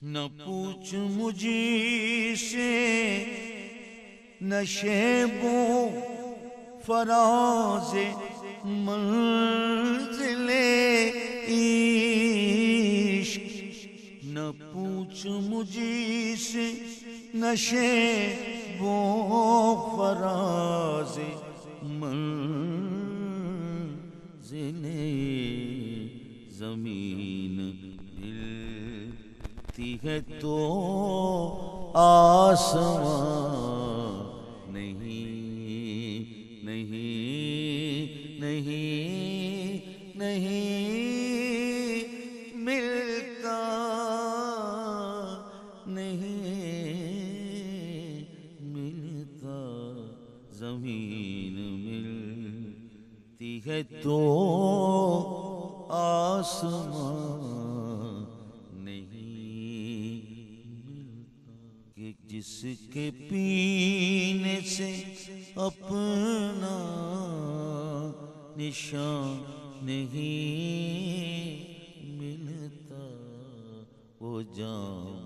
نہ پوچھ مجھی سے نشیب و فراز منزل عشق، نہ پوچھ مجھی سے نشیب و فراز منزل زمین ملتی ہے تو آسمان نہیں نہیں نہیں نہیں ملتا، نہیں ملتا، زمین ملتی ہے تو آسمان نہیں ملتا، کہ جس کے پینے سے اپنا نشان نہیں ملتا، وہ جان